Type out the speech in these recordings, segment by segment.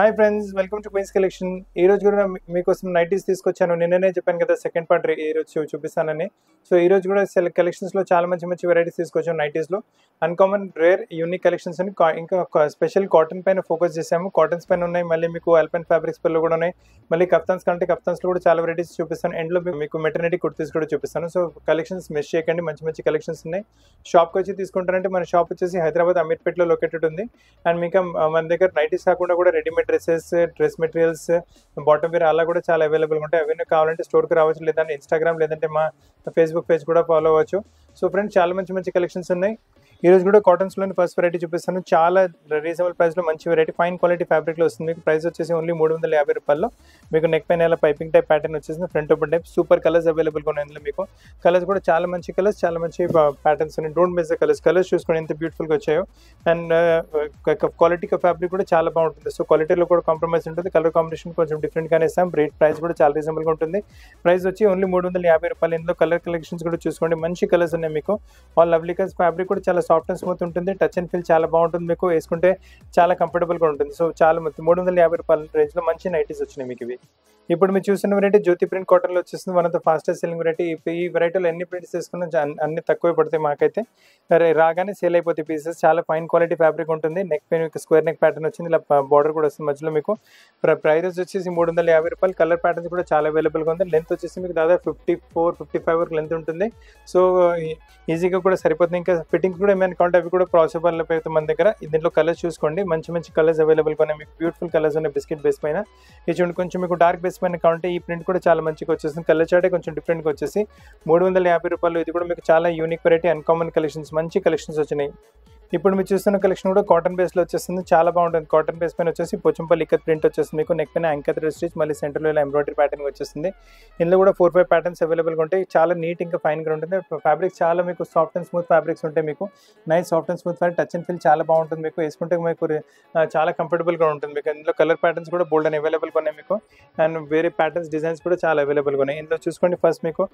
Hi friends, welcome to Queens collection. ఈ రోజు కూడా మీకోసం నైటీస్ తీసుకొచ్చాను. నిన్ననే చెప్పాను కదా సెకండ్ పార్ట్ ఈ రోజు చూపిస్తానని. సో ఈ రోజు కూడా కలెక్షన్స్లో చాలా మంచి వెరైటీస్ తీసుకొచ్చాను. నైటీస్లో అన్కామన్, రేర్, యూనిక్ కలెక్షన్స్ అని ఇంకా స్పెషల్ కాటన్ పైన ఫోకస్ చేసాము. కాటన్స్ పైన ఉన్నాయి, మళ్ళీ మీకు ఆల్పైన్ ఫ్యాబ్రిక్స్ పైన కూడా ఉన్నాయి. మళ్ళీ కఫ్తాన్స్ కంటే కఫ్తాన్స్లో కూడా చాలా వెరైటీస్ చూపిస్తాను. ఎండ్లో మీకు మెటర్నిటీ కుర్తీస్ కూడా చూపిస్తాను. సో కలెక్షన్స్ మిస్ చేయకండి, మంచి కలెక్షన్స్ ఉన్నాయి. షాప్కి వచ్చి తీసుకుంటారంటే మన షాప్ వచ్చేసి హైదరాబాద్ అమీర్పేట్లో లొకేటెడ్ ఉంది. అండ్ మీకు మన దగ్గర నైటీస్ కాకుండా కూడా readymade dress materials, bottom wear అలా కూడా చాలా అవైలబుల్గా ఉంటాయి. అవన్నీ కావాలంటే స్టోర్కి రావచ్చు, లేదంటే ఇన్స్టాగ్రామ్ లేదంటే మా ఫేస్బుక్ పేజ్ కూడా ఫాలో అవ్వచ్చు. సో ఫ్రెండ్స్, చాలా మంచి కలెక్షన్స్ ఉన్నాయి. ఈ రోజు కూడా కాటన్స్లోని ఫస్ట్ వెరైటీ చూపిస్తాను. చాలా రీజనబుల్ ప్రైస్లో మంచి వెరైటీ, ఫైన్ క్వాలిటీ ఫ్యాబ్రిక్లో వస్తుంది. మీకు ప్రైస్ వచ్చేసి ఓన్లీ 350 రూపాయల్లో. మీకు నెక్ పైన ఇలా పైపింగ్ టైప్ ప్యాటర్న్ వచ్చేసింది, front open type. Super colours అవైలబుల్గా ఉన్నాయి ఇందులో. మీకు కలర్స్ కూడా చాలా మంచి కలర్స్, చాలా మంచి ప్యాటర్న్స్ ఉన్నాయి. డోంట్ మిస్ ద కలర్స్ చూసుకోండి ఎంత బ్యూటిఫుల్గా వచ్చాయో. అండ్ క్వాలిటీ ఫ్యాబ్రిక్ కూడా చాలా బాగుంటుంది. సో క్వాలిటీలో కూడా కాంప్రమైజ్ ఉంటుంది. కలర్ కాంబినేషన్ కొంచెం డిఫరెంట్గానే ఇస్తాం. ప్రైస్ కూడా చాలా రీజనబుల్గా ఉంటుంది. ప్రైస్ వచ్చి ఓన్లీ 350 రూపాయలు. ఇందులో కలర్ కలెక్షన్స్ కూడా చూసుకోండి, మంచి కలర్స్ ఉన్నాయి మీకు. All lovely colours. ఫ్యాబ్రిక్ కూడా చాలా సాఫ్ట్ అండ్ స్మూత్ ఉంటుంది. టచ్ అండ్ ఫీల్ చాలా బాగుంటుంది. మీకు వేసుకుంటే చాలా కంఫర్టబుల్గా ఉంటుంది. సో చాలా 350 రూపాయల రేంజ్లో మంచి నైటీస్ వచ్చినాయి మీకు ఇవి. ఇప్పుడు మీరు చూసిన వెరైటీ జ్యోతి ప్రింట్ కాటన్లో వచ్చేస్తుంది. One of the fastest selling variety. ఈ వెరైటీలో ఎన్ని ప్రింట్స్ తీసుకున్నా అన్ని తక్కువే పడతాయి మాకైతే. రాగానే సేల్ అయిపోతాయి పీసెస్. చాలా ఫైన్ క్వాలిటీ ఫ్యాబ్రిక్ ఉంటుంది. నెక్ పైన మీకు స్క్వేర్ నెక్ ప్యాటర్న్ వచ్చింది, ఇలా బార్డర్ కూడా వస్తుంది మధ్యలో. మీకు ప్రైస్ వచ్చేసి 350 రూపాయలు. కలర్ ప్యాటర్న్స్ కూడా చాలా అవైలబుల్గా ఉంది. లెంత్ వచ్చేసి మీకు దాదాపు 54-55 వరకు లెంత్ ఉంటుంది. సో ఈజీగా కూడా సరిపోతుంది. ఇంకా ఫిట్టింగ్స్ కూడా ఏమైనా కావాలంటే అవి కూడా పాసిబుల్ అయిపోతుంది మన దగ్గర. దీంట్లో కలర్స్ చూసుకోండి, మంచి కలర్స్ అవైలబుల్గా ఉన్నాయి. మీకు బ్యూటిఫుల్ కలర్స్ ఉన్నాయి బిస్కెట్ బేస్ పైన. ఇది చూడండి, కొంచెం మీకు డార్క్ బేస్ పైన కావాలంటే ఈ ప్రింట్ కూడా చాలా మంచిగా వచ్చేసింది. కలర్ చాటే కొంచెం డిఫరెంట్గా వచ్చేసి 350 రూపాయలు. ఇది కూడా మీకు చాలా యూనిక్ వెరైటీ, అన్కామన్ కలెక్షన్స్, మంచి కలెక్షన్స్ వచ్చినాయి. ఇప్పుడు మీరు చూస్తున్న కలెక్షన్ కూడా కాటన్ బేస్లో వచ్చేస్తుంది. చాలా బాగుంటుంది. కాటన్ బేస్ పైన వచ్చేసి పోచంపల్లి ఇక్కత్ ప్రింట్ వచ్చేస్తుంది. మీకు నెక్ పైన యాంకర్ స్టిచ్, మళ్ళీ సెంటర్లో ఇలా ఎంబ్రాయిడరీ ప్యాటర్న్ వచ్చేస్తుంది. ఇందులో కూడా 4-5 ప్యాటర్న్స్ అవైలబుల్గా ఉంటాయి. చాలా నీట్ ఇంకా ఫైన్గా ఉంటుంది. ఫ్యాబ్రిక్ చాలా మీకు సాఫ్ట్ అండ్ స్మూత్ ఫ్యాబ్రిక్స్ ఉంటాయి. మీకు nice soft and smooth fabric, touch and feel చాలా బాగుంటుంది. మీకు వేసుకుంటే మీకు చాలా కంఫర్టబుల్గా ఉంటుంది. మీకు ఇందులో కలర్ ప్యాటర్న్స్ కూడా బోల్డ్ అని అవైలబుల్గా ఉన్నాయి మీకు. అండ్ వేరే ప్యాటర్న్స్, డిజైన్స్ కూడా చాలా అవైలబుల్గా ఉన్నాయి. ఇందులో చూసుకోండి, ఫస్ట్ మీకు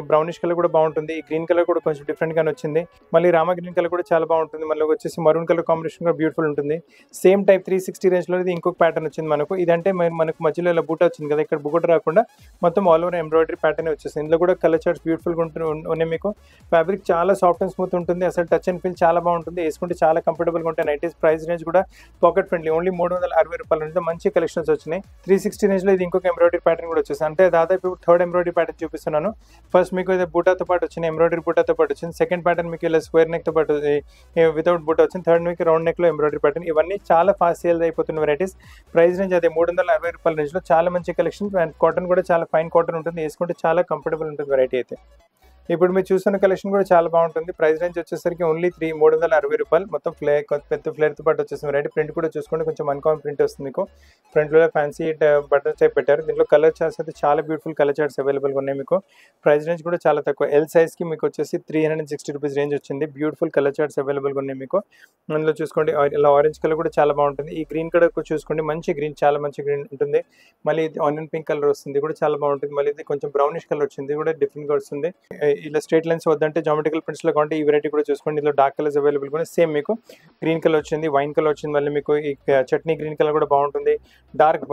బ్రౌనిష్ కలర్ కూడా బాగుంటుంది. ఈ గ్రీన్ కలర్ కూడా కొంచెం డిఫరెంట్గానే వచ్చింది. మళ్ళీ రామ గ్రీన్ కలర్ కూడా చాలా బాగుంటుంది. మళ్ళీ వచ్చేసి మరూన్ కలర్ కాంబినేషన్ కూడా బ్యూటిఫుల్ ఉంటుంది. సేమ్ టైప్ 360 రేంజ్లో ఇది ఇంకొక ప్యాటర్న్ వచ్చింది మనకు. ఇదంటే మనకు మధ్యలో ఇలా బూట వచ్చింది కదా, ఇక్కడ బుగట రాకుండా మొత్తం ఆల్ ఓవర్ ఎంబ్రాయిడరీ ప్యాటర్న్ వచ్చేసింది. ఇందులో కూడా కలర్ చార్ట్స్ బ్యూటిఫుల్గా ఉన్నాయి మీకు. ఫ్యాబ్రిక్ చాలా సాఫ్ట్ అండ్ స్మూత్ ఉంటుంది. అసలు టచ్ అండ్ ఫీల్ చాలా బాగుంటుంది. వేసుకుంటే చాలా కంఫర్టబుల్గా ఉంటాయి నైటీస్. ప్రైస్ రేంజ్ కూడా పాకెట్ ఫ్రెండ్లీ, ఓన్లీ 360 రూపాయలు ఉంటుంది. మంచి కలెక్షన్స్ వచ్చినాయి. 360 రేంజ్లో ఇది ఇంకొక ఎంబ్రాయిడరీ ప్యాటర్న్ కూడా వచ్చేసింది. అంటే దాదాపు థర్డ్ ఎంబ్రాయిడరీ ప్యాటర్న్ చూపిస్తున్నాను. ఫస్ట్ మీకు ఇది బూటాతో పాటు వచ్చింది, ఎంబ్రాయిడరీ బూటాతో పాటు వచ్చింది. సెకండ్ ప్యాటర్న్ మీకు ఇలా స్క్వేర్ నెక్తో పాటు వితౌట్ బూటా వచ్చింది. థర్డ్ మీకు రౌండ్ నెక్లో ఎంబ్రాయిడరీ ప్యాటర్న్. ఇవన్నీ చాలా ఫాస్ట్ సేల్ అయిపోతున్న వెరైటీస్. ప్రైస్ రేంజ్ అదే 360 రూపాయల రేంజ్లో. చాలా మంచి కలెక్షన్. అండ్ కాటన్ కూడా చాలా ఫైన్ కాటన్ ఉంటుంది. వేసుకుంటే చాలా కంఫర్టబుల్ ఉంటుంది వెరైటీ అయితే. ఇప్పుడు మీరు చూస్తున్న కలెక్షన్ కూడా చాలా బాగుంటుంది. ప్రైస్ రేంజ్ వచ్చేసరికి ఓన్లీ 360 రూపాయలు. మొత్తం పెద్ద ఫ్లేర్తో పాటు వచ్చేసింది వెరైటీ. ప్రింట్ కూడా చూసుకోండి, కొంచెం అన్కామన్ ప్రింట్ వస్తుంది మీకు. ఫ్రంట్లో ఫ్యాన్సీ బటన్స్ టైప్ పెట్టారు. దీంట్లో కలర్ చార్ట్స్ అయితే చాలా బ్యూటిఫుల్ కలర్ చార్ట్స్ అవైలబుల్గా ఉన్నాయి మీకు. ప్రైస్ రేంజ్ కూడా చాలా తక్కువ. ఎల్ సైజ్కి మీకు వచ్చేసి 360 రూపీస్ రేంజ్ వచ్చింది. బ్యూటిఫుల్ కలర్ చార్ట్స్ అవైలబుల్గా ఉన్నాయి మీకు. అందులో చూసుకోండి, ఇలా ఆరెంజ్ కలర్ కూడా చాలా బాగుంటుంది. ఈ గ్రీన్ కలర్ కూడా చూసుకోండి, మంచి గ్రీన్, చాలా మంచి గ్రీన్ ఉంటుంది. మళ్ళీ ఇది ఆనియన్ పింక్ కలర్ వస్తుంది, కూడా చాలా బాగుంటుంది. మళ్ళీ ఇది కొంచెం బ్రౌనిష్ కలర్ వచ్చింది, కూడా డిఫరెంట్గా వస్తుంది. ఇలా స్ట్రేట్ లైన్స్ వద్దంటే జామెట్రికల్ ప్రింట్స్లో కావాలంటే ఈ వెరైటీ కూడా చూసుకోండి. ఇందులో డార్క్ కలర్స్ అవైలబుల్ కూడా సేమ్ మీకు గ్రీన్ కలర్ వచ్చింది, వైన్ కలర్ వచ్చింది. మళ్ళీ మీకు ఈ చట్నీ గ్రీన్ కలర్ కూడా బాగుంటుంది. డార్క్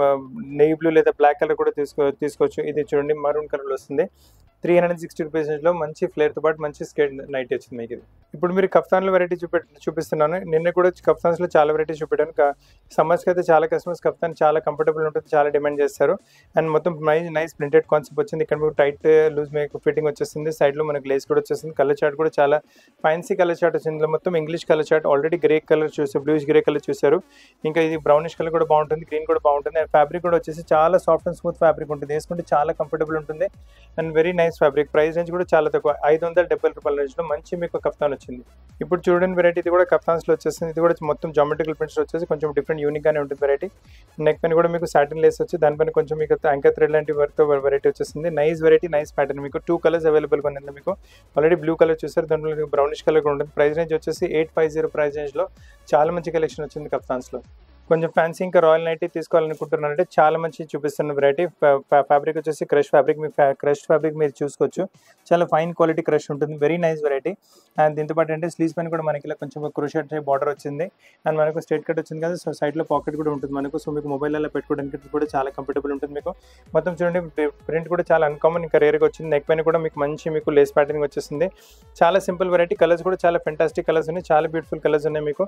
నెయ్యి బ్లూ లేదా బ్లాక్ కలర్ కూడా తీసుకోవచ్చు. ఇది చూడండి, మరూన్ కలర్లో వస్తుంది. 360 రూపీస్ రేంజ్లో మంచి ఫ్లేర్తో పాటు మంచి స్కేట్ నైట్ వచ్చింది మీకు ఇది. ఇప్పుడు మీరు కఫ్తాన్లో వెరైటీ చూపిస్తున్నాను. నిన్న కూడా కఫ్తాన్స్లో చాలా వెరైటీ చూపెట్టాను. సమ్మర్స్కి అయితే చాలా కస్టమర్స్ కఫ్తాన్ చాలా కంఫర్టబుల్ ఉంటుంది, చాలా డిమాండ్ చేస్తారు. అండ్ మొత్తం నైస్ ప్రింటెడ్ కాన్సెప్ట్ వచ్చింది. ఇక్కడ మీకు టైట్ లూజ్ మీకు ఫిట్టింగ్ వచ్చేస్తుంది. సైడ్లో మనకు గ్లేస్ కూడా వచ్చేస్తుంది. కలర్ చార్ట్ కూడా చాలా ఫ్యాన్సీ కలర్ చార్ట్ వచ్చింది. ఇందులో మొత్తం English colour chart. Already grey colour చూసారు, బ్లూష్ గ్రే కలర్ చూసారు. ఇంకా ఇది బ్రౌనిష్ కలర్ కూడా బాగుంటుంది, గ్రీన్ కూడా బాగుంటుంది. అండ్ ఫ్యాబ్రిక్ కూడా వచ్చేసి చాలా సాఫ్ట్ అండ్ స్మూత్ ఫ్యాబ్రిక్ ఉంటుంది. వేసుకుంటే చాలా కంఫర్టబుల్ ఉంటుంది. And very nice fabric. Price range కూడా చాలా తక్కువ, 570 రూపాయల రేంజ్లో మంచి మీకు కఫ్తాన్ వచ్చింది. ఇప్పుడు చూడండి వెరైటీ, ఇది కూడా కఫ్తాన్స్లో వచ్చేస్తుంది. ఇది కూడా మొత్తం జామెట్రికల్ ప్రింట్స్ వచ్చేసి కొంచెం డిఫరెంట్ యూనిక్గానే ఉంటుంది వెరైటీ. నెక్ పైన కూడా మీకు సాటిన్ లేస్ వచ్చి దానిపైన కొంచెం మీకు యాంకర్ థ్రెడ్ లాంటి వర్క్తో వెరైటీ వచ్చేస్తుంది. Nice variety, nice pattern. మీకు 2 కలర్స్ అవైలబుల్గా ఉంది. మీకు ఆల్రెడీ బ్లూ కలర్ చూసారు, దాంట్లో మీకు బ్రౌనిష్ కలర్ కూడా ఉంటుంది. ప్రైస్ రేంజ్ వచ్చేసి 850 ప్రైస్ రేంజ్లో చాలా మంచి కలెక్షన్ వచ్చింది కఫ్తాన్స్లో. కొంచెం ఫ్యాన్సీ ఇంకా రాయల్ నైటీ తీసుకోవాలనుకుంటున్నారంటే చాలా మంచి చూపిస్తున్న వెరైటీ. ఫ్యాబ్రిక్ వచ్చేసి క్రష్ ఫ్యాబ్రిక్. మీ క్రష్ ఫ్యాబ్రిక్ మీరు చూసుకోవచ్చు, చాలా ఫైన్ క్వాలిటీ క్రష్ ఉంటుంది, వెరీ నైస్ వెరైటీ. అండ్ దీంతో పాటు అంటే స్లీవ్స్ పైన కూడా మనకి ఇలా కొంచెం క్రోషెట్ బార్డర్ వచ్చింది అండ్ మనకు స్ట్రైట్ కట్ వచ్చింది కదా. సో సైడ్లో పాకెట్ కూడా ఉంటుంది మనకు. సో మీకు మొబైల్ అలా పెట్టుకోవడానికి కూడా చాలా కంఫర్టబుల్ ఉంటుంది మీకు. మొత్తం చూడండి ప్రింట్ కూడా చాలా అన్కామన్ ఇంకా రేర్గా వచ్చింది. నెక్ పైన కూడా మీకు మంచి మీకు లేస్ ప్యాటర్నింగ్ వచ్చేసింది. చాలా సింపుల్ వెరైటీ. కలర్స్ కూడా చాలా ఫెంటాస్టిక్ కలర్స్ ఉన్నాయి, చాలా బ్యూటిఫుల్ కలర్స్ ఉన్నాయి మీకు.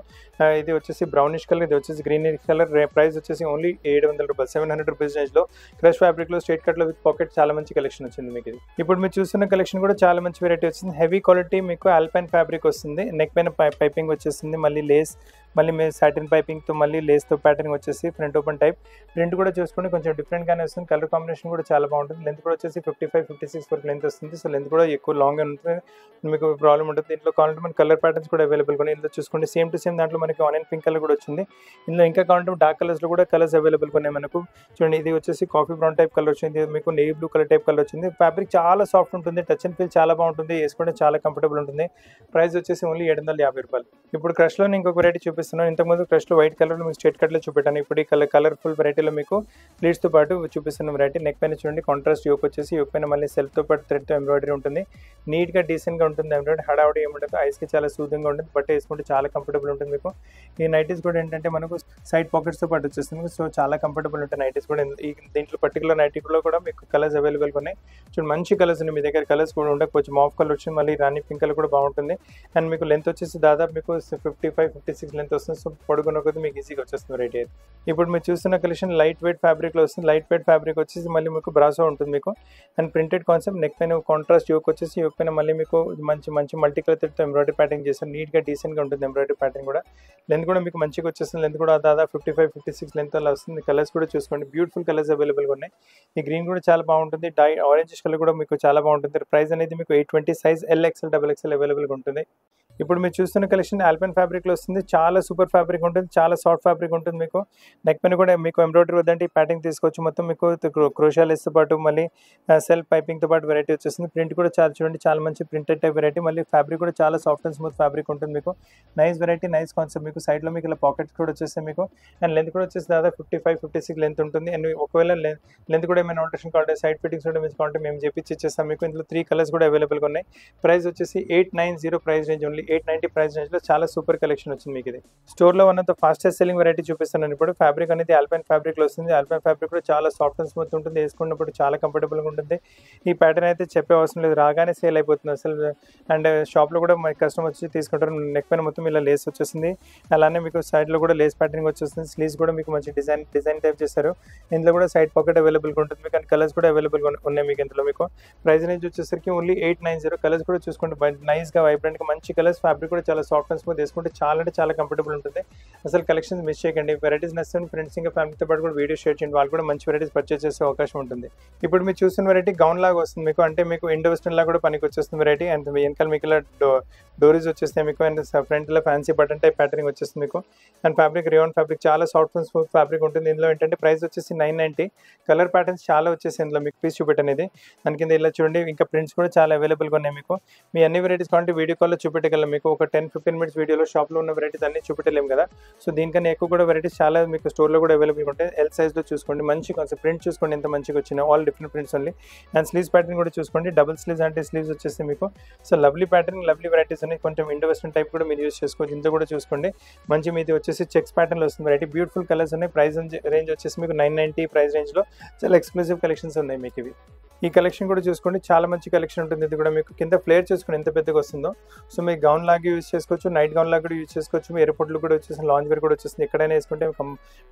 ఇది వచ్చేసి బ్రౌనిష్ కలర్, ఇది వచ్చేసి గ్రీన్ కలర్. ప్రైస్ వచ్చేసి ఓన్లీ 700 రూపాయలు, 700 రూపీస్ రేంజ్లో క్రష్ ఫ్యాబ్రిక్లో స్ట్రైట్ కట్లో విత్ పాకెట్ చాలా మంచి కలెక్షన్ వచ్చింది మీకు. ఇది ఇప్పుడు మీరు చూస్తున్న కలెక్షన్ కూడా చాలా మంచి వెరైటీ వచ్చింది. హెవీ క్వాలిటీ మీకు ఆల్పైన్ ఫ్యాబ్రిక్ వస్తుంది, నెక్ పైన పైపింగ్ వచ్చేసింది, మళ్ళీ లేస్, మళ్ళీ మీరు సాటిన్ పైపింగ్తో మళ్ళీ లేస్తో ప్యాటర్నింగ్ వచ్చేసి ఫ్రంట్ ఓపెన్ టైప్. ప్రింట్ కూడా చూసుకుంటే కొంచెం డిఫరెంట్గానే వస్తుంది. కలర్ కాంబినేషన్ కూడా చాలా బాగుంటుంది. లెంత్ కూడా వచ్చేసి 55-56 వరకు లెంత్ వస్తుంది. సో లెంత్ కూడా ఎక్కువ లాంగ్ ఉంటుంది, మీకు ప్రాబ్లం ఉంటుంది. దీంట్లో కావాలంటే మన కలర్ ప్యాటర్న్స్ కూడా అవైలబుల్ ఉన్నాయి. ఇందులో చూసుకుంటే సేమ్ టు సేమ్ దాంట్లో మనకి ఆనియన్ పింక్ కలర్ కూడా వచ్చింది. ఇందులో ఇంకా కావాలంటే డార్క్ కలర్స్లో కూడా కలర్స్ అవైలబుల్ ఉన్నాయి మనకు. చూడండి ఇది వచ్చేసి కాఫీ బ్రౌన్ టైప్ కలర్ వచ్చింది, మీకు navy blue colour type colour వచ్చింది. ఫ్యాబ్రిక్ చాలా సాఫ్ట్ ఉంటుంది, టచ్ అండ్ ఫీల్ చాలా బాగుంటుంది, వేసుకుంటే చాలా కంఫర్టబుల్ ఉంటుంది. ప్రైస్ వచ్చేసి ఓన్లీ 750 రూపాయలు. ఇప్పుడు క్రష్లో ఇంకొక వెరైటీ చూపిస్తున్నాను. ఇంతకుముందు క్రష్లో వైట్ కలర్లో మీకు స్ట్రైట్ కట్లో చూపెట్టాను. ఇప్పుడు ఈ కలర్ఫుల్ వెరైటీలో మీకు ప్లీట్స్తో పాటు చూపిస్తున్న వెరైటీ. నెక్ పైన చూడండి కాంట్రాస్ట్ యోక్ వచ్చేసి, యోక్ పైన మళ్ళీ సెల్ఫ్తో పాటు థ్రెడ్తో ఎంబ్రాయిడరీ ఉంటుంది. నీట్గా డీసెంట్గా ఉంటుంది ఎంబ్రాయిడరీ, హడావుడి ఏముంటుంది, ఐస్కి చాలా సూదింగ్గా ఉంటుంది, బట్ వేసుకుంటే చాలా కంఫర్టబుల్ ఉంటుంది మీకు. ఈ నైటీస్ కూడా ఏంటంటే మనకు సైడ్ పాకెట్స్తో పాటు వచ్చేస్తుంది. సో చాలా కంఫర్టబుల్ ఉంటాయి నైటీస్ కూడా. ఈ దీంట్లో పర్టికులర్ నైటీలో కూడా మీకు కలర్స్ అవైలబుల్గా ఉన్నాయి. చూడండి మంచి కలర్స్ ఉన్నాయి. మీ దగ్గర కలర్స్ కూడా ఉండకపోవచ్చు, మాఫ్ కలర్ వచ్చింది, మళ్ళీ రాణి పింక్ కలర్ కూడా బాగుంటుంది. అండ్ మీకు లెంత్ వచ్చేసి దాదాపు మీకు 55-56 లెంత్ వస్తుంది. సో పొడుగున్న కొద్ది మీకు ఈజీగా వచ్చేస్తుంది వెరైటీ అయితే. ఇప్పుడు మీరు చూస్తున్న కలెక్షన్ లైట్ వెయిట్ ఫ్యాబ్రిక్లో వస్తుంది. లైట్ వెయిట్ ఫ్యాబ్రిక్ వచ్చేసి మళ్ళీ మీకు బ్రాసో ఉంటుంది మీకు. అండ్ ప్రింటెడ్ కాన్సెప్ట్, నెక్ పైన కాంట్రాస్ట్ యోక్ వచ్చేసి, యోక్ పైన మళ్ళీ మీకు మంచి మల్టీ కలర్ తో ఎంబ్రాయిడరీ ప్యాటర్నింగ్ చేస్తారు. నీట్గా డీసెంట్గా ఉంటుంది ఎంబ్రాయిడరీ ప్యాటర్న్ కూడా. లెంత్ కూడా మీకు మంచిగా వచ్చేస్తుంది. లెంత్ కూడా దాదాపు 55-56 లెంత్ అలా వస్తుంది. కలర్స్ కూడా చూసుకోండి, బ్యూటిఫుల్ కలర్స్ అవైలబుల్గా ఉన్నాయి. ఈ గ్రీన్ కూడా చాలా బాగుంటుంది, ఆరెంజ్ కలర్ కూడా మీకు చాలా బాగుంటుంది. ప్రైస్ అనేది మీకు 820, సైజ్ LXL, XXL అవైలబుల్గా ఉంటుంది. ఇప్పుడు మీరు చూస్తున్న కలెక్షన్ ఆల్పైన్ ఫ్యాబ్రిక్లో వస్తుంది. చాలా సూపర్ ఫ్యాబ్రిక్ ఉంటుంది, చాలా సాఫ్ట్ ఫ్యాబ్రిక్ ఉంటుంది మీకు. నెక్ పైన కూడా మీకు ఎంబ్రాయిడరీ వద్దంటే ప్యాటర్న్ తీసుకోవచ్చు. మొత్తం మీకు క్రోషా లెస్తో పాటు మళ్ళీ సెల్ఫ్ పైపింగ్తో పాటు వెరైటీ వచ్చేస్తుంది. ప్రింట్ కూడా చాలా చూడండి, చాలా మంచి ప్రింటెడ్ టైప్ వెరైటీ. మళ్ళీ ఫ్యాబ్రిక్ కూడా చాలా సాఫ్ట్ అండ్ స్మూత్ ఫ్యాబ్రిక్ ఉంటుంది మీకు. Nice variety, nice concept. మీకు సైడ్లో మీకు ఇలా పాకెట్స్ కూడా వచ్చేస్తాయి మీకు. అండ్ లెంత్ కూడా వచ్చేసి దాదాపు 55-56 లెంత్ ఉంటుంది. అండ్ ఒకవేళ లెంత్ కూడా ఏమైనా ఆల్టరేషన్ కావాలంటే, సైడ్ ఫిట్టింగ్స్ కూడా మీకు కావాలంటే మేము చేపించి ఇచ్చేస్తాం మీకు. ఇందులో 3 కలర్స్ కూడా అవైలబుల్గా ఉన్నాయి. ప్రైస్ వచ్చేసి 890 ప్రైస్ రేంజ్, ఓన్లీ 890 ప్రైస్ రేంజ్లో చాలా సూపర్ కలెక్షన్ వచ్చింది మీకు. ఇది స్టోర్లో one of the fastest selling variety చూపిస్తున్నాను. ఇప్పుడు ఫ్యాబ్రిక్ అనేది ఆల్పైన్ ఫ్యాబ్రిక్లో వస్తుంది. ఆల్పైన్ ఫ్యాబ్రిక్ కూడా చాలా సాఫ్ట్ అండ్ స్మూత్ ఉంటుంది, వేసుకున్నప్పుడు చాలా కంఫర్టబుల్గా ఉంటుంది. ఈ ప్యాటర్న్ అయితే చెప్పే అవసరం లేదు, రాగానే సేల్ అయిపోతుంది అసలు. అండ్ షాప్లో కూడా మన కస్టమర్ వచ్చి తీసుకుంటారు. నెక్ పైన మొత్తం ఇలా లేస్ వచ్చేసింది, అలానే మీకు సైడ్లో కూడా లేస్ ప్యాటర్నింగ్ వచ్చేస్తుంది. స్లీవ్స్ కూడా మీకు మంచి డిజైన్ టైప్ చేస్తారు. ఇందులో కూడా సైడ్ పాకెట్ అవైలబుల్గా ఉంటుంది మీకు. అండ్ కలర్స్ కూడా అవైలబుల్గా ఉన్నాయి మీకు. ఇందులో మీకు ప్రైస్ రేంజ్ వచ్చేసరికి ఓన్లీ 890. కలర్స్ కూడా చూసుకుంటే నైస్గా వైబ్రెంట్గా మంచి కలర్స్. ఫ్యాబ్రిక్ కూడా చాలా సాఫ్ట్ అండ్ స్మూత్, వేసుకుంటే చాలా అంటే చాలా కంఫర్టబుల్ ఉంటుంది. అసలు కలెక్షన్స్ మిస్ చేయకండి. వెరైటీస్ నచ్చిన ఫ్రెండ్స్ ఇంకా ఫ్యామిలీతో పాటు కూడా వీడియో షేర్ చేయండి, వాళ్ళు కూడా మంచి వెరైటీస్ పర్చేస్ చేసే అవకాశం ఉంటుంది. ఇప్పుడు మీరు చూస్తున్న వెరైటీ గౌన్ లాగా వస్తుంది మీకు, అంటే మీకు ఇండో వెస్టర్న్ లాగా కూడా పనికి వచ్చేస్తుంది వెరైటీ. అండ్ వెనకాల మీకు ఇలా డోరీస్ వచ్చేస్తాయి మీకు. అండ్ ఫ్రంట్ లో ఫ్యాన్సీ బటన్ టైప్ ప్యాటర్నింగ్ వచ్చేస్తుంది మీకు. అండ్ ఫ్యాబ్రిక్ రియాన్ ఫ్యాబ్రిక్, చాలా సాఫ్ట్ అండ్ స్మూత్ ఫ్యాబ్రిక్ ఉంటుంది. ఇందులో ఏంటంటే ప్రైస్ వచ్చేసి 990. కలర్ ప్యాటర్న్స్ చాలా వచ్చేసి ఇందులో మీకు పీస్ చూపెట్టనేది. దాని కింద ఇలా చూడండి, ఇంకా ప్రింట్స్ కూడా చాలా అవైలబుల్గా ఉన్నాయి మీకు. మీ అన్ని వెరైటీస్ కావాలంటే వీడియో కాల్లో చూపెట్టగలం మీకు. ఒక 10-15 మినిట్స్ వీడియోలో షాప్లో ఉన్న వెరైటీస్ అన్ని చూపెట్టలేము కదా. సో దీనికన్నా ఎక్కువ కూడా వెరైటీస్ చాలా మీకు స్టోర్లో కూడా అవైలబుల్గా ఉంటాయి. ఎల్ సైజ్లో చూసుకోండి, మంచి కాన్సెప్ట్. ప్రింట్ చూసుకోండి ఎంత మంచిగా వచ్చినాయి, all different prints only. And sleeves pattern కూడా చూసుకోండి, డబుల్ స్లీవ్స్ అంటే స్లీవ్స్ వచ్చేసి మీకు. So lovely pattern, lovely varieties ఉన్నాయి. కొంచెం ఇండో వెస్టర్న్ టైప్ కూడా మీరు యూస్ చేసుకోవచ్చు. ఇంత కూడా చూసుకోండి, మంచి మీది వచ్చేసి చెక్స్ ప్యాటర్న్లో వస్తుంది వెరైటీ. బ్యూటిఫుల్ కలర్స్ ఉన్నాయి. ప్రైస్ రేంజ్ వచ్చేసి మీకు 990 ప్రైస్ రేంజ్లో చాలా ఎక్స్క్లూజివ్ కలెక్షన్స్ ఉన్నాయి మీకు ఇవి. ఈ కలెక్షన్ కూడా చూసుకోండి, చాలా మంచి కలెక్షన్ ఉంటుంది. ఇది కూడా మీకు కింద ఫ్లేర్ చేసుకుని ఎంత పెద్దగా వస్తుందో. సో మీకు గౌన్ లాగా యూజ్ చేసుకోవచ్చు, నైట్ గౌన్ లాగా కూడా యూజ్ చేసుకోవచ్చు. మీ ఎయిర్పోర్ట్లో కూడా వచ్చేసి లాంజ్ వేర్ కూడా వచ్చేస్తుంది. ఎక్కడైనా వేసుకుంటే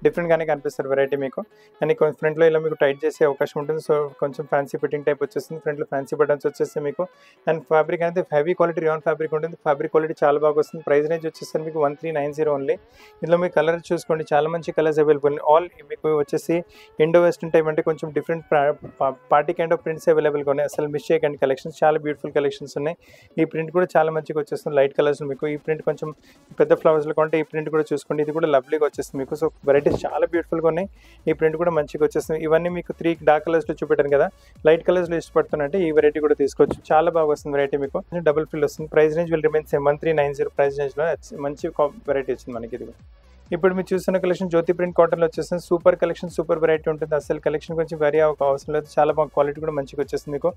డిఫరెంట్గానే కనిపిస్తారు వెరైటీ మీకు. అండ్ ఫ్రంట్లో ఇలా మీకు టైట్ చేసే అవకాశం ఉంటుంది. సో కొంచెం ఫ్యాన్సీ ఫిట్టింగ్ టైప్ వచ్చేస్తుంది. ఫ్రంట్లో ఫ్యాన్సీ బటన్స్ వచ్చేస్తాయి మీకు. అండ్ ఫ్యాబ్రిక్ అనేది హెవీ క్వాలిటీ రియాన్ ఫ్యాబ్రిక్ ఉంటుంది. ఫ్యాబ్రిక్ క్వాలిటీ చాలా బాగా వస్తుంది. ప్రైస్ రేంజ్ వచ్చేసరికి మీకు 1390 ఓన్లీ. ఇందులో మీకు కలర్ చూసుకోండి, చాలా మంచి కలర్స్ అవైలబుల్. ఆల్ మీకు వచ్చేసి ఇండో వెస్టర్న్ టైప్, అంటే కొంచెం different party kind of prints అవైలబుల్గా ఉన్నాయి. అసలు మిస్ చేయకండి కలెక్షన్స్, చాలా బ్యూటిఫుల్ కలెక్షన్స్ ఉన్నాయి. ఈ ప్రింట్ కూడా చాలా మంచిగా వచ్చేస్తుంది, లైట్ కలర్స్ మీకు. ఈ ప్రింట్ కొంచెం పెద్ద ఫ్లవర్స్లో కొంటే ఈ ప్రింట్ కూడా చూసుకోండి, ఇది కూడా లవ్లీగా వచ్చేస్తుంది మీకు. సో వెరైటీస్ చాలా బ్యూటిఫుల్గా ఉన్నాయి. ఈ ప్రింట్ కూడా మంచిగా వచ్చేస్తుంది. ఇవన్నీ మీకు 3 డార్క్ కలర్స్లో చూపెట్టాను కదా, లైట్ కలర్స్లో ఇష్టపడుతున్నట్టే ఈ వెరైటీ కూడా తీసుకోవచ్చు. చాలా బాగా వస్తుంది వెరైటీ మీకు. డబుల్ ఫిల్ వస్తుంది. Price range will remain same 1390 price రేంజ్లో మంచి వెరైటీ వచ్చింది మనకి. ఇది ఇప్పుడు మీరు చూస్తున్న కలెక్షన్ జ్యోతి ప్రింట్ కాటన్లో వచ్చేస్తుంది. సూపర్ కలెక్షన్, సూపర్ వెరైటీ ఉంటుంది. అసలు కలెక్షన్ కొంచెం వెరీ అవసరం లేదు, చాలా బాగా క్వాలిటీ కూడా మంచిగా వచ్చేస్తుంది మీకు.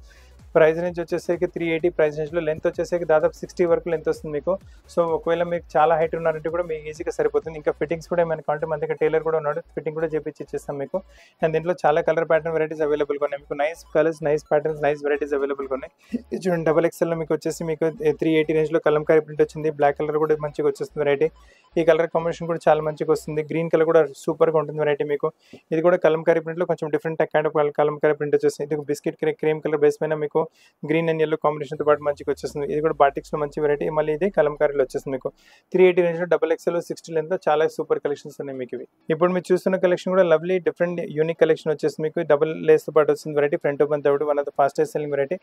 ప్రైస్ రేంజ్ వచ్చేసరికి 380 ప్రైస్ రేంజ్లో. లెంత్ వచ్చేసరికి దాదాపు 60 వరకు లెంత్ వస్తుంది మీకు. సో ఒకవేళ మీకు చాలా హైట్ ఉన్నారంటే కూడా మీకు ఈజీగా సరిపోతుంది. ఇంకా ఫిట్టింగ్స్ కూడా ఏమైనా కావాలంటే మన దగ్గర టైలర్ కూడా ఉన్నాడు, ఫిట్టింగ్ కూడా చేపించి ఇచ్చేస్తాం మీకు. అండ్ దీంట్లో చాలా కలర్ ప్యాటర్న్ వెరైటీస్ అవైలబుల్గా ఉన్నాయి మీకు. Nice colours, nice patterns, nice varieties అవైలబుల్గా ఉన్నాయి. ఇది చూడండి, XXL మీకు వచ్చేసి మీకు 380 రేంజ్లో కలంకారీ ప్రింట్ వచ్చింది. బ్లాక్ కలర్ కూడా మంచిగా వచ్చేస్తుంది వెరైటీ. ఈ కలర్ కాంబినేషన్ కూడా చాలా మంచిగా వస్తుంది. గ్రీన్ కలర్ కూడా సూపర్గా ఉంటుంది వెరైటీ మీకు. ఇది కూడా కలంకారీ ప్రింట్లో కొంచెం different kind of Kalamkari print వచ్చేస్తుంది. ఇది బిస్కెట్ క్రీమ్ కలర్ బేస్ పైన మీకు గ్రీన్ అండ్ yellow కాంబినేషన్తో పాటు మంచిగా వచ్చేస్తుంది. ఇది కూడా బాటిక్స్లో మంచి వెరైటీ. మళ్ళీ ఇది కలంకారీలో వచ్చేస్తుంది మీకు. 380 రేంజ్లో XXL 60 లెంత్లో చాలా సూపర్ కలెక్షన్స్ ఉన్నాయి మీకు ఇవి. ఇప్పుడు మీరు చూస్తున్న కలెక్షన్ కూడా లవ్లీ డిఫరెంట్ యూనిక్ కలెక్షన్ వచ్చేసి మీకు డబుల్ లేస్తో పాటు వస్తుంది variety. Front open third one of the fastest selling variety.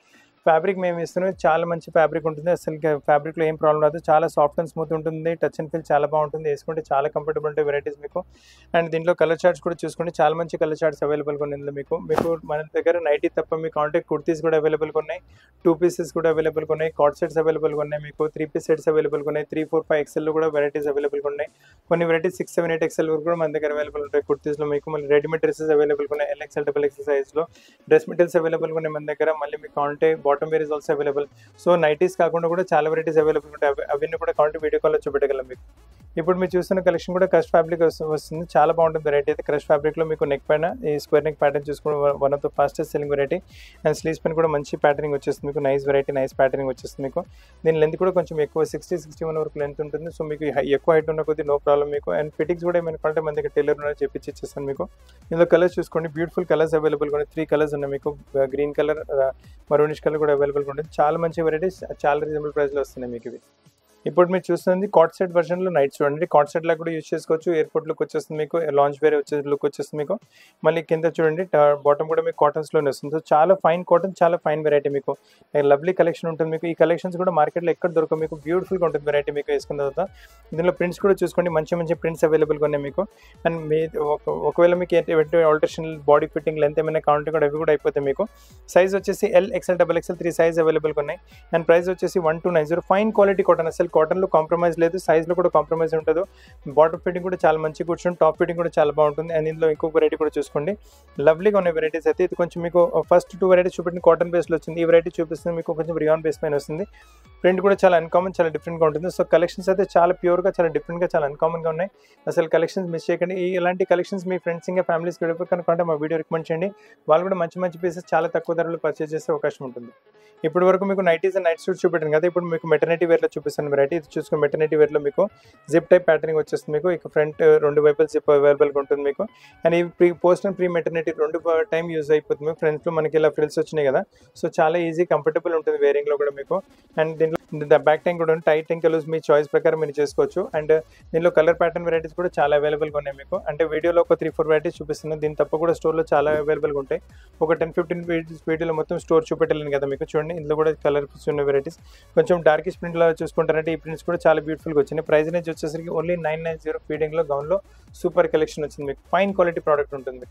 Fabric మేము ఇస్తున్నాం, చాలా మంచి ఫ్యాబ్రిక్ ఉంటుంది. అసలు ఫ్యాబ్రిక్లో ఏం ప్రాబ్లం రాదు. చాలా సాఫ్ట్ అండ్ స్మూత్ ఉంటుంది. టచ్ అండ్ ఫీల్ చాలా బాగుంటుంది. వేసుకుంటే చాలా కంఫర్టబుల్ ఉంటాయి వెరైటీస్ మీకు. అండ్ దీంట్లో కలర్ చార్ట్స్ కూడా చూసుకోండి, చాలా మంచి కలర్ చార్ట్స్ అవైలబుల్గా ఉన్నాయి ఇందులో మీకు. మన దగ్గర నైటీ తప్ప మీకు కాంటాక్ట్ కుర్తీస్ కూడా అవైలబుల్గా ఉన్నాయి, 2 పీసెస్ కూడా అవైలబుల్గా ఉన్నాయి, కార్డ్ సెట్స్ అవైలబుల్గా ఉన్నాయి మీకు, 3 పీస్ సెట్స్ అవైలబుల్గా ఉన్నాయి, 3, 4, 5 XL కూడా వెరైటీస్ అవైలబుల్గా ఉన్నాయి. కొన్ని వెరైటీస్ 6, 7, 8 XL వరకు కూడా మన దగ్గర అవైలబుల్ ఉంటాయి కుర్తీస్లో మీకు. మళ్ళీ రెడీమేడ్ డ్రెస్సెస్ అవైలబుల్గా ఉన్నాయి, LXL, XXL సైజ్లో డ్రెస్ మెటీరియల్స్ అవైలబుల్గా ఉన్నాయి మన దగ్గర. మళ్ళీ మీకు కాంటే bottom wear is also available. So nighties కాకుండా కూడా చాలా వెరైటీస్ అవైలబుల్ ఉంటాయి. అవన్నీ కూడా కాంటే వీడియో కాల్లో చూపెట్టగలం మీకు. ఇప్పుడు మీరు చూస్తున్న కలెక్షన్ కూడా క్రష్ ఫ్యాబ్రిక్ వస్తుంది, చాలా బాగుంటుంది వెరైటీ అయితే. క్రష్ ఫ్యాబ్రిక్లో మీకు నెక్ పైన ఈ స్క్వేర్ నెక్ ప్యాటర్న్ చూసుకుని one of the fastest selling variety. And sleeves పైన కూడా మంచి ప్యాటర్నింగ్ వచ్చేస్తుంది మీకు. నైస్ వెరైటీ, నైస్ ప్యాటర్నింగ్ వచ్చేస్తుంది మీకు. దీని లెంత్ కూడా కొంచెం ఎక్కువ 60-61 వరకు లెంత్ ఉంటుంది. సో మీకు ఎక్కువ హైట్ ఉన్న కొద్ది నో ప్రాబ్లం మీకు. అండ్ ఫిట్టింగ్స్ కూడా ఏమైనా కావాలంటే మన దగ్గర టైలర్ ఉన్నారు, చెప్పించి ఇచ్చేస్తాను మీకు. ఇందులో కలర్స్ చూసుకోండి, బ్యూటిఫుల్ కలర్స్ అవైలబుల్గా ఉన్నాయి. 3 కలర్స్ ఉన్నాయి మీకు. గ్రీన్ కలర్, మరూనిష్ కలర్ కూడా అవైలబుల్గా ఉంటుంది. చాలా మంచి వెరైటీస్, చాలా రీజనబుల్ ప్రైస్లో వస్తున్నాయి మీకు ఇవి. ఇప్పుడు మీరు చూస్తుంది కార్డ్ సెట్ వర్షన్లో నైట్ చూడండి. కార్డ్ సెట్ లాగా కూడా యూజ్ చేసుకోవచ్చు. ఎయిర్పోర్ట్ లుక్ వచ్చేస్తుంది మీకు, లాంచ్ వేరే లుక్ వచ్చేస్తుంది మీకు. మళ్ళీ కింద చూడండి బాటమ్ కూడా మీకు కాటన్స్లోనే వస్తుంది. సో చాలా ఫైన్ కాటన్, చాలా ఫైన్ వెరైటీ మీకు. లవ్లీ కలెక్షన్ ఉంటుంది మీకు. ఈ కలెక్షన్స్ కూడా మార్కెట్లో ఎక్కడ దొరకవు మీకు. బ్యూటిఫుల్గా ఉంటుంది వెరైటీ మీకు వేసుకున్న తర్వాత. ఇందులో ప్రింట్స్ కూడా చూసుకోండి, మంచి మంచి ప్రింట్స్ అవైలబుల్గా ఉన్నాయి మీకు. అండ్ మీ ఒకవేళ మీకు ఆల్టరేషన్ బాడీ ఫిట్టింగ్ లెంత్ ఏమైనా కావాలంటే కూడా అవి కూడా అయిపోతాయి మీకు. సైజ్ వచ్చేసి L, XL, XXL 3 సైజ్ అవైలబుల్గా ఉన్నాయి. అండ్ ప్రైస్ వచ్చేసి 1290. ఫైన్ క్వాలిటీ కాటన్, అసలు కాటన్లో కాంప్రమైజ్ లేదు, సైజ్లో కూడా కాంప్రమైజ్ ఉంటుంది. బాటమ్ ఫిట్టింగ్ కూడా చాలా మంచిగా కూర్చొని, టాప్ ఫిట్టింగ్ కూడా చాలా బాగుంటుంది. అండ్ ఇందులో ఇంకొక వెరైటీ కూడా చూసుకోండి, లవ్లీగా ఉన్న వెరైటీస్ అయితే. ఇది కొంచెం మీకు ఫస్ట్ 2 వెరైటీస్ చూపెట్టిన కాటన్ బేస్లో వచ్చింది. ఈ వెరైటీ చూపిస్తుంది మీకు కొంచెం రియాన్ బేస్ పైన వస్తుంది. ప్రింట్ కూడా చాలా అన్కామన్, చాలా డిఫరెంట్గా ఉంటుంది. సో కలెక్షన్స్ అయితే చాలా ప్యూర్గా, చాలా డిఫరెంట్గా, చాలా అన్కామన్గా ఉన్నాయి. అసలు కలెక్షన్స్ మిస్ చేయకండి. ఇలాంటి కలెక్షన్స్ మీ ఫ్రెండ్స్ ఇంకా ఫ్యామిలీస్ కనుకుంటే మా వీడియో రికమెండ్ చేయండి. వాళ్ళు కూడా మంచి మంచి పీసెస్ చాలా తక్కువ ధరలో పర్చేస్ చేసే అవకాశం ఉంటుంది. ఇప్పటి వరకు మీకు నైటీస్ అండ్ నైట్ సూట్స్ చూపెట్టాను కదా. ఇప్పుడు మీకు మెటర్నిటీ వేర్లో చూపిస్తాను వెరైటీ. ఇది చూసుకుని మెటర్నిటీ వేర్లో మీకు జిప్ టైప్ ప్యాటర్నింగ్ వచ్చేస్తుంది మీకు. ఇక ఫ్రంట్ 2 వైపులు జిప్ అవైలబుల్గా ఉంటుంది మీకు. అండ్ ఈ post and pre maternity 2 time use అయిపోతుంది మీకు. ఫ్రంట్లో మనకి ఇలా ఫ్రిల్స్ వచ్చినాయి కదా. సో చాలా ఈజీ, కంఫర్టబుల్ ఉంటుంది వేరింగ్లో కూడా మీకు. అండ్ దీంట్లో బ్యాక్ టైం కూడా ఉంది. టైట్ ఇంకా లూజ్ మీ చాయిస్ ప్రకారం మీరు చేసుకోవచ్చు. అండ్ దీనిలో కలర్ ప్యాటర్న్ వెరైటీస్ కూడా చాలా అవైలబుల్గా ఉన్నాయి మీకు. అంటే వీడియోలో ఒక 3-4 వెరైటీస్ చూపిస్తున్నాను. దీని తప్ప కూడా స్టోర్లో చాలా అవైలబుల్గా ఉంటాయి. ఒక 10-15 వీడియోలో మొత్తం స్టోర్ చూపెట్టలేను కదా మీకు. చూడండి, ఇందులో కూడా కలర్స్ ఉన్న వెరైటీస్. కొంచెం డార్కిష్ ప్రింట్లో చూసుకుంటారంటే ఈ ప్రింట్స్ కూడా చాలా బ్యూటిఫుల్గా వచ్చినాయి. ప్రైస్ రేంజ్ వచ్చేసరికి ఓన్లీ 990 ఫీడింగ్లో గౌన్లో సూపర్ కలెక్షన్ వచ్చింది మీకు. ఫైన్ క్వాలిటీ ప్రోడక్ట్ ఉంటుంది.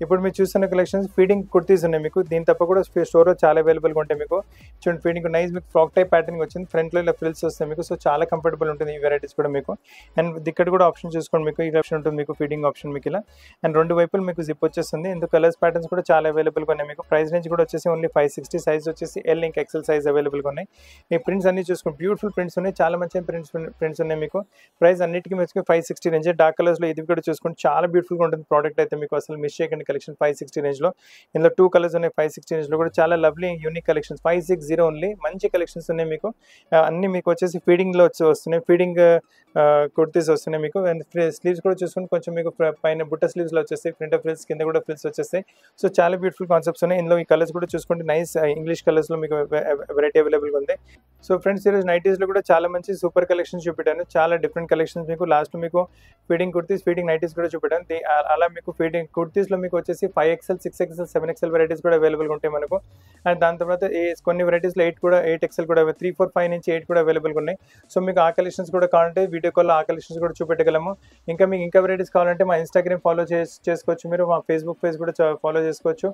ఇప్పుడు మీరు చూస్తున్న కలెక్షన్స్ ఫీడింగ్ కుర్తీస్ ఉన్నాయి మీకు. దీని తప్ప కూడా స్టోర్లో చాలా అవైలబుల్గా ఉంటాయి మీకు. చూడండి, ఫీడింగ్ నైస్ మీకు ఫ్రాక్ టైప్ ప్యాటర్నింగ్ వచ్చింది. ఫ్రంట్లో ఇలా ఫ్రిల్స్ వస్తాయి మీకు. సో చాలా కంఫర్టబుల్ ఉంటుంది ఈ వెరైటీస్ కూడా మీకు. అండ్ ఇక్కడ కూడా ఆప్షన్ చూసుకోండి మీకు. ఈ ఆప్షన్ ఉంటుంది మీకు, ఫీడింగ్ ఆప్షన్ మీకు ఇలా. అండ్ 2 వైపులు మీకు జిప్ వచ్చేస్తుంది. ఇందులో కలర్స్ ప్యాటర్న్స్ కూడా చాలా అవైలబుల్గా ఉన్నాయి మీకు. ప్రైస్ రేంజ్ కూడా వచ్చేసి ఓన్లీ 560. సైజ్ వచ్చేసి L ఇంకా XL సైజ్ అవైలబుల్గా ఉన్నాయి. ఈ ప్రింట్స్ అన్ని చూసుకోండి, బ్యూటిఫుల్ ప్రింట్స్ ఉన్నాయి. చాలా మంచి ప్రింట్స్ ఉన్నాయి మీకు. ప్రైస్ అన్నిటికీ మీకు 560 రేంజ్. డార్క్ కలర్స్లో ఇది కూడా చూసుకోండి, చాలా బ్యూటిఫుల్గా ఉంటుంది ప్రోడక్ట్ అయితే మీకు. అసలు మిస్ చేయకండి కలెక్షన్. 560 రేంజ్లో ఇందులో 2 కలర్స్ ఉన్నాయి. 560 రేంజ్లో కూడా చాలా లవ్లీ యూనిక్ కలెక్షన్స్. 560 ఓన్లీ. మంచి కలెక్షన్స్ ఉన్నాయి మీకు. అన్ని మీకు వచ్చేసి ఫీడింగ్లో వస్తున్నాయి. ఫీడింగ్ కుర్తీస్ వస్తున్నాయి మీకు. అండ్ స్లీవ్స్ కూడా చూసుకుని కొంచెం మీకు పైన బుట్ట స్లీవ్స్లో వచ్చేస్తాయి. ఫ్రంట్ ఫ్రిల్స్, కింద కూడా ఫ్రిల్స్ వచ్చేస్తాయి. సో చాలా బ్యూటిఫుల్ కాన్సెప్ట్స్ ఉన్నాయి. ఇందులో ఈ కలర్స్ కూడా చూసుకోండి, నైస్ ఇంగ్లీష్ కలర్స్లో మీకు వెరైటీ అవైలబుల్గా ఉంది. సో ఫ్రెండ్స్, ఈరోజు నైటీస్లో కూడా చాలా మంచి సూపర్ కలెక్షన్స్ చూపెట్టాను. చాలా డిఫరెంట్ కలెక్షన్స్ మీకు. లాస్ట్ మీకు ఫీడింగ్ కుర్తీస్, ఫీడింగ్ నైటీస్ కూడా చూపెట్టాను. అలా మీకు ఫీడింగ్ కుర్తీస్లో మీకు వచ్చేసి 5XL, 6XL, 7XL వెరైటీస్ కూడా అవైలబుల్గా ఉంటాయి మనకు. అండ్ దాని తర్వాత కొన్ని వెరైటీస్లో 8XL కూడా 3, 4, 5 నుంచి 8 కూడా అవైలబుల్గా ఉన్నాయి. సో మీకు ఆ కలెక్షన్స్ కూడా కావాలంటే వీడియో కాల్లో ఆ కలెక్షన్స్ కూడా చూపెట్టగలము. ఇంకా వెరైటీస్ కావాలంటే మా ఇన్స్టాగ్రామ్ ఫాలో చేసుకోవచ్చు, మీరు మా ఫేస్బుక్ పేజ్ కూడా ఫాలో చేసుకోవచ్చు.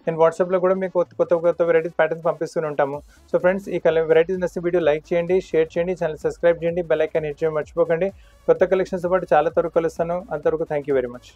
అండ్ వాట్సాప్లో కూడా మీకు కొత్త వెరైటీస్ ప్యాటర్న్స్ పంపిస్తూనే ఉంటాము. సో ఫ్రెండ్స్, ఈ వెరైటీస్ నచ్చిన వీడియో లైక్ చేయండి, షేర్ చేయండి, ఛానల్ సబ్స్క్రైబ్ చేయండి, బెల్ ఐకాన్ హిట్ చేయడం మర్చిపోకండి. కొత్త కలెక్షన్స్తో పాటు చాలా త్వరగా కలుస్తాను. అంతవరకు థ్యాంక్ యూ వెరీ మచ్.